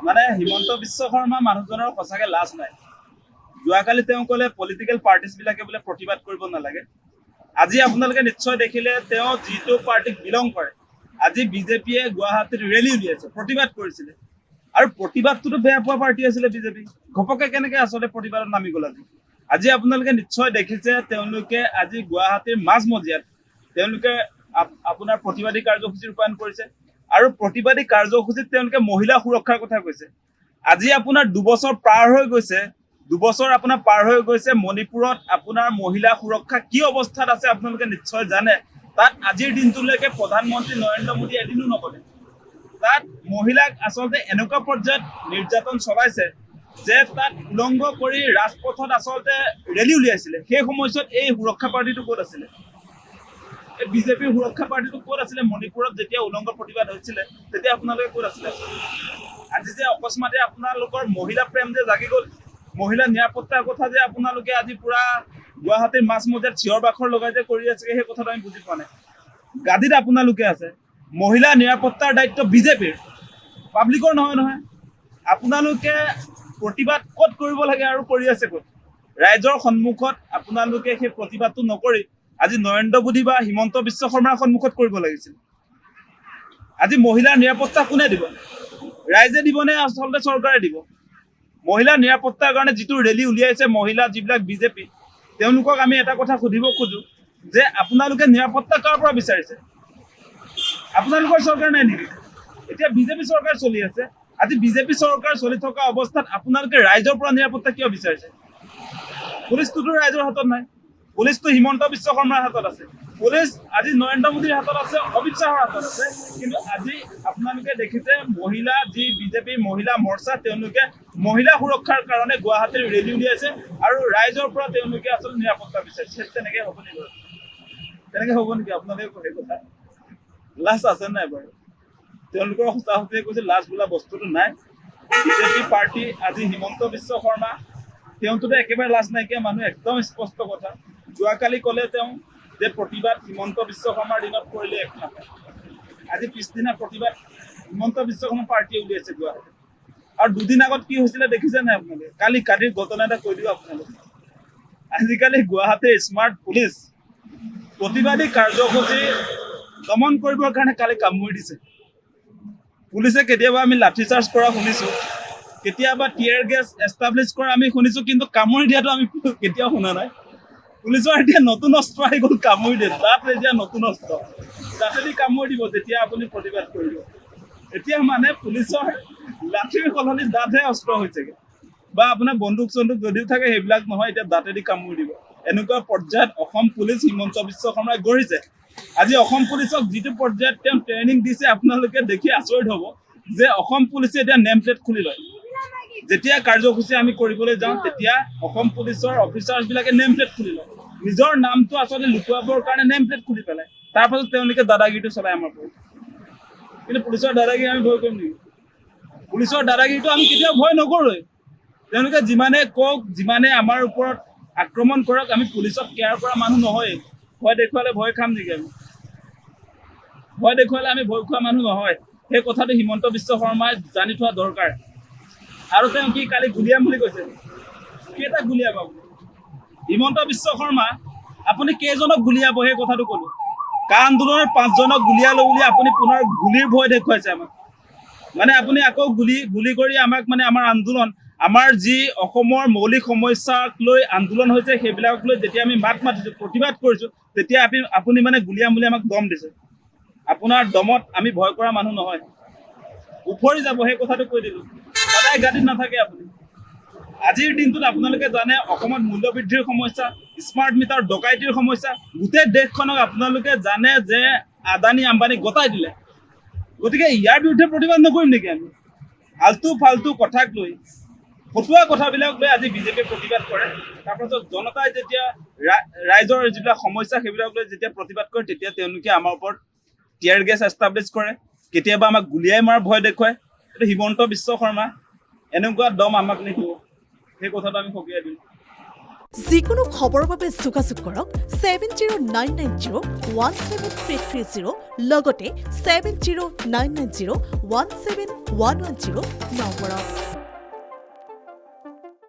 মানে হিমন্ত বিশ্ব শৰ্মা মানুহজনৰ সঁচাকে লাজ নাই। যোৱাকালি তেওঁ ক'লে পলিটিকেল পাৰ্টিজবিলাকে বোলে প্ৰতিবাদ কৰিব নালাগে। আজি আপোনালোকে নিশ্চয় দেখিলে তেওঁ যিটো পাৰ্টিক বিলং কৰে, আজি বিজেপিয়ে গুৱাহাটীত ৰেলী উলিয়াইছে, প্ৰতিবাদ কৰিছিলে। আৰু প্ৰতিবাদটোতো বেয়া পোৱা পাৰ্টি আছিলে বিজেপি, ঘপকে কেনেকে আচলতে প্ৰতিবাদত নামি গ'ল আজি। আজি আপোনালোকে নিশ্চয় দেখিছে তেওঁলোকে আজি গুৱাহাটীৰ মাজমজিয়াত তেওঁলোকে আপোনাৰ প্ৰতিবাদী কাৰ্যসূচী ৰূপায়ণ কৰিছে। আৰু প্ৰতিবাদী কাৰ্যসূচীত তেওঁলোকে মহিলা সুৰক্ষাৰ কথা কৈছে। আজি আপোনাৰ 2 বছৰ পাৰ হৈ গৈছে, 2 বছৰ আপোনাৰ পাৰ হৈ গৈছে, মণিপুৰত আপোনাৰ মহিলা সুৰক্ষা কি অৱস্থাত আছে আপোনালোকে নিশ্চয় জানে। তাত আজিৰ দিনটোলৈকে প্ৰধানমন্ত্ৰী নৰেন্দ্ৰ মোদী এদিনো নকলে। তাত মহিলাক আচলতে এনেকুৱা পৰ্যায়ত নিৰ্যাতন চলাইছে যে তাত উলংঘ কৰি ৰাজপথত আচলতে ৰেলী উলিয়াইছিলে। সেই সময়ছোৱাত এই সুৰক্ষা পাৰ্টিটো ক'ত আছিলে? এই বিজেপিৰ সুৰক্ষা পাৰ্টিটো ক'ত আছিলে? মণিপুৰত যেতিয়া উলংঘ প্ৰতিবাদ হৈছিলে তেতিয়া আপোনালোকে ক'ত আছিলে? আজি যে অকস্মাতে আপোনালোকৰ মহিলা প্ৰেম যে জাগি গ'ল, মহিলা নিৰাপত্তাৰ কথা যে আপোনালোকে আজি পুৰা গুৱাহাটীৰ মাজমজিয়াত চিঞৰ বাখৰ লগাই যে কৰি আছে, সেই কথাটো আমি বুজি পোৱা নাই। গাদীত আপোনালোকে আছে, মহিলা নিৰাপত্তাৰ দায়িত্ব বিজেপিৰ, পাব্লিকৰ নহয় নহয়। আপোনালোকে প্ৰতিবাদ ক'ত কৰিব লাগে আৰু কৰি আছে ক'ত? ৰাইজৰ সন্মুখত আপোনালোকে সেই প্ৰতিবাদটো নকৰি আজি নৰেন্দ্ৰ মোদী বা হিমন্ত বিশ্ব শৰ্মাৰ সন্মুখত কৰিব লাগিছিল। আজি মহিলাৰ নিৰাপত্তা কোনে দিব? ৰাইজে দিবনে আচলতে চৰকাৰে দিব? মহিলাৰ নিৰাপত্তাৰ কাৰণে যিটো ৰেলী উলিয়াইছে মহিলা যিবিলাক বিজেপি, তেওঁলোকক আমি এটা কথা সুধিব খোজো যে আপোনালোকে নিৰাপত্তা কাৰ পৰা বিচাৰিছে? আপোনালোকৰ চৰকাৰ নাই নেকি? এতিয়া বিজেপি চৰকাৰ চলি আছে। আজি বিজেপি চৰকাৰ চলি থকা অৱস্থাত আপোনালোকে ৰাইজৰ পৰা নিৰাপত্তা কিয় বিচাৰিছে? পুলিচটোতো ৰাইজৰ হাতত নাই, পুলিচটো হিমন্ত বিশ্ব শৰ্মাৰ হাতত আছে, পুলিচ আজি নৰেন্দ্ৰ মোদীৰ হাতত আছে, অমিত শ্বাহৰ হাতত আছে। কিন্তু আজি আপোনালোকে দেখিছে মহিলা যি বিজেপিৰ মহিলা মৰ্চা, তেওঁলোকে মহিলা সুৰক্ষাৰ কাৰণে গুৱাহাটীৰ ৰেলী উলিয়াইছে আৰু ৰাইজৰ পৰা তেওঁলোকে আচলতে নিৰাপত্তা বিচাৰিছে। তেনেকে হ'ব নেকি? তেনেকে হ'ব নেকি? আপোনালোকে সেই কথা লাজ আছে নাই বাৰু? তেওঁলোকৰ সঁচা সঁচিয়ে কৈছে লাজ বোলা বস্তুটো নাই। বিজেপি পাৰ্টি আজি হিমন্ত বিশ্ব শৰ্মা তেওঁটোতো একেবাৰে লাজ নাইকিয়া মানুহ, একদম স্পষ্ট কথা। যোৱাকালি ক'লে তেওঁ যে প্ৰতিবাদ হিমন্ত বিশ্ব শৰ্মাৰ দিনত কৰিলে একো নাপায়। আজি পিছদিনা প্ৰতিবাদ হিমন্ত বিশ্ব শৰ্মা পাৰ্টিয়ে উলিয়াইছে গুৱাহাটীত। আৰু 2 দিন আগত কি হৈছিলে দেখিছে নাই আপোনালোকে? কালিৰ ঘটনা এটা কৈ দিওঁ আপোনালোকে। আজিকালি গুৱাহাটীৰ স্মাৰ্ট পুলিচ প্ৰতিবাদী কাৰ্যসূচী দমন কৰিবৰ কাৰণে কালি কামুৰি দিছে। পুলিচে কেতিয়াবা আমি লাঠি চাৰ্জ কৰা শুনিছোঁ, কেতিয়াবা টিয়াৰ গেছ এষ্টাব্লিছ কৰা আমি শুনিছোঁ, কিন্তু কামুৰি দিয়াটো আমি কেতিয়াও শুনা নাই। পুলিচৰ এতিয়া নতুন অস্ত্ৰ আহি গ'ল, কামুৰি দিয়ে। তাত এতিয়া নতুন অস্ত্ৰ, দাঁতেদি কামুৰি দিব যেতিয়া আপুনি প্ৰতিবাদ কৰিব। এতিয়া মানে পুলিচৰ লাঠিৰ সলনি দাঁতহে অস্ত্ৰ হৈছেগে। বা আপোনাৰ বন্দুক চন্দুক যদিও থাকে সেইবিলাক নহয়, এতিয়া দাঁতেদি কামুৰি দিব। এনেকুৱা পৰ্যায়ত অসম পুলিচ হিমন্ত বিশ্ব শৰ্মাই গঢ়িছে। আজি অসম পুলিচক যিটো পৰ্যায়ত তেওঁ ট্ৰেইনিং দিছে আপোনালোকে দেখি আচৰিত হ'ব যে অসম পুলিচে এতিয়া নেম প্লেট খুলি লয়। যেতিয়া কাৰ্যসূচী আমি কৰিবলৈ যাওঁ তেতিয়া অসম পুলিচৰ অফিচাৰ্ছবিলাকে নেম প্লেট খুলি লয়। নিজৰ নামটো আচলতে লুকুৱাবৰ কাৰণে নেম প্লেট খুলি পেলাই তাৰ পাছত তেওঁলোকে দাদাগিৰিটো চলাই আমাৰ পৰা। কিন্তু পুলিচৰ দাদাগিৰি আমি ভয় কৰিম নেকি? পুলিচৰ দাদাগিৰিটো আমি কেতিয়াও ভয় নকৰোঁৱেই। তেওঁলোকে যিমানে কওক, যিমানে আমাৰ ওপৰত আক্ৰমণ কৰক, আমি পুলিচক কেয়াৰ কৰা মানুহ নহয়েই। ভয় দেখুৱালে ভয় খাম নেকি আমি? ভয় দেখুৱালে আমি ভয় খোৱা মানুহ নহয়। সেই কথাটো হিমন্ত বিশ্ব শৰ্মাই জানি থোৱা দৰকাৰ। আৰু তেওঁ কি কালি গুলিয়াম বুলি কৈছে? কেইটা গুলিয়াব আপুনি? হিমন্ত বিশ্ব শৰ্মা আপুনি কেইজনক গুলিয়াব সেই কথাটো ক'লো। কা আন্দোলনৰ 5 জনক গুলিয়ালো বুলি আপুনি পুনৰ গুলিৰ ভয় দেখুৱাইছে আমাক। মানে আপুনি আকৌ গুলি কৰি আমাক মানে আমাৰ আন্দোলন, আমাৰ যি অসমৰ মৌলিক সমস্যাক লৈ আন্দোলন হৈছে সেইবিলাক লৈ যেতিয়া আমি মাত মাতিছোঁ, প্ৰতিবাদ কৰিছোঁ, তেতিয়া আপুনি মানে গুলিয়াম বুলি আমাক দম দিছে। আপোনাৰ দমত আমি ভয় কৰা মানুহ নহয়, উফৰি যাব সেই কথাটো কৈ দিলোঁ। সদায় গাদীত নাথাকে আপুনি। আজিৰ দিনটোত আপোনালোকে জানে অসমত মূল্যবৃদ্ধিৰ সমস্যা, স্মাৰ্ট মিটাৰ ডকাইতিৰ সমস্যা, গোটেই দেশখনক আপোনালোকে জানে যে আদানী আম্বানী গতাই দিলে। গতিকে ইয়াৰ বিৰুদ্ধে প্ৰতিবাদ নকৰিম নেকি আমি? আল্টু ফাল্টু কথাক লৈ, ফটুৱা কথাবিলাক লৈ আজি বিজেপিয়ে প্ৰতিবাদ কৰে। তাৰপাছত জনতাই যেতিয়া ৰাইজৰ যিবিলাক সমস্যা সেইবিলাক লৈ যেতিয়া প্ৰতিবাদ কৰে তেতিয়া তেওঁলোকে আমাৰ ওপৰত টিয়াৰ গেছ এষ্টাব্লিছ কৰে, কেতিয়াবা আমাক গুলিয়াই মৰাৰ ভয় দেখুৱায়। এইটো হিমন্ত বিশ্ব শৰ্মা এনেকুৱা দম আমাক নিদিব, সেই কথাটো আমি সকীয়াই দিওঁ। যিকোনো খবৰৰ বাবে যোগাযোগ কৰক 7099017330 লগতে 7099017110 নম্বৰত।